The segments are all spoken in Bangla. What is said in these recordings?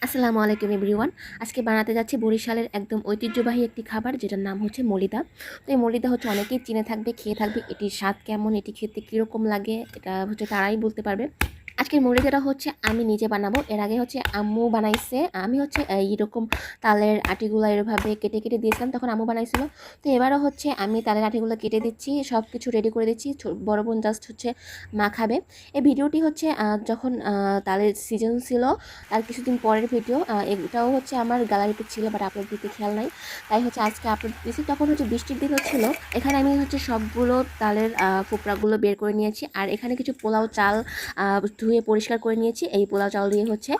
আসসালামু আলাইকুম এভরিওয়ান। আজকে বানাতে যাচ্ছি বরিশালের একদম ঐতিহ্যবাহী একটি খাবার, যেটার নাম হচ্ছে মলিদা। তো এই মলিদা হচ্ছে অনেকেই চিনে থাকবে, খেয়ে থাকবে। এটির স্বাদ কেমন, এটি খেতে কীরকম লাগে, এটা হচ্ছে তারাই বলতে পারবে। আজকের মলিদাটা হচ্ছে আমি নিজে বানাবো। এর আগে হচ্ছে আম্মু বানাইছে। আমি হচ্ছে এইরকম তালের আটিগুলো এভাবে কেটে কেটে দিয়েছিলাম, তখন আম্মু বানাইছিল। তো এবারও হচ্ছে আমি তালের আটিগুলো কেটে দিচ্ছি, সব কিছু রেডি করে দিচ্ছি। বড় বোন জাস্ট হচ্ছে মাখাবে। এই ভিডিওটি হচ্ছে যখন তালের সিজন ছিল তার কিছুদিন পরের ভিডিও। এটাও হচ্ছে আমার গ্যালারিতে ছিল, বাট আপলোড দিতে খেয়াল নাই, তাই হচ্ছে আজকে আপলোড দিয়েছি। তখন হচ্ছে বৃষ্টির দিনও ছিল। এখানে আমি হচ্ছে সবগুলো তালের ফোপড়াগুলো বের করে নিয়েছি, আর এখানে কিছু পোলাও চাল ধুয়ে পরিষ্কার করে নিয়েছি। এই পোলাও চাল দিয়ে হচ্ছে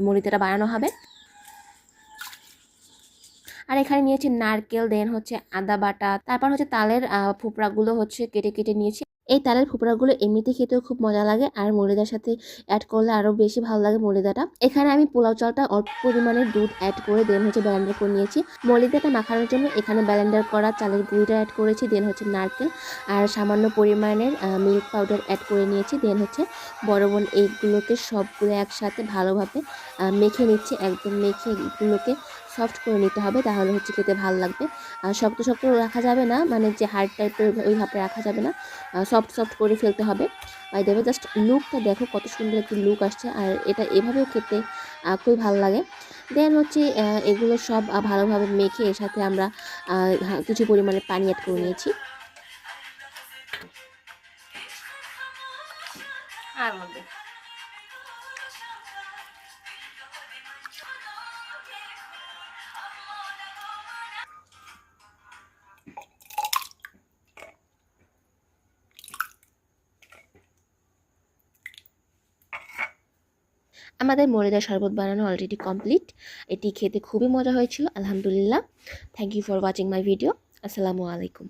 মরিদাটা বানানো হবে। আর এখানে নিয়েছি নারকেল, দেন হচ্ছে আদা বাটা, তারপর হচ্ছে তালের ফোপড়াগুলো হচ্ছে কেটে কেটে নিয়েছি। এই তালের ফোপড়াগুলো এমনিতে খেতেও খুব মজা লাগে, আর মলিদার সাথে অ্যাড করলে আরও বেশি ভালো লাগে মলিদাটা। এখানে আমি পোলাও চালটা অল্প পরিমাণে দুধ অ্যাড করে দেন হচ্ছে ব্লেন্ডার করে নিয়েছি। মলিদাটা মাখানোর জন্য এখানে ব্লেন্ডার করা চালের গুঁড়িটা অ্যাড করেছি, দেন হচ্ছে নারকেল আর সামান্য পরিমাণের মিল্ক পাউডার অ্যাড করে নিয়েছি। দেন হচ্ছে বড় বোন এইগুলোকে সবগুলো একসাথে ভালোভাবে মেখে নিচ্ছে। একদম মেখে এগুলোকে সফট করে নিতে হবে, তাহলে হচ্ছে খেতে ভালো লাগবে। শক্ত শক্ত রাখা যাবে না, মানে যে হার্ড টাইপের ওইভাবে রাখা যাবে না, সফট সফট করে ফেলতে হবে। বাই দেবে জাস্ট লুকটা দেখো কত সুন্দর একটি লুক আসছে, আর এটা এভাবেও খেতে খুবই ভালো লাগে। দেন হচ্ছে এগুলো সব ভালোভাবে মেখে এর সাথে আমরা কিছু পরিমাণে পানি অ্যাড করে নিয়েছি। আর মধ্যে আমাদের মলিদার শরবত বানানো অলরেডি কমপ্লিট। এটি খেতে খুবই মজা হয়েছিল, আলহামদুলিল্লাহ। Thank you for watching my video. আসসালামু আলাইকুম।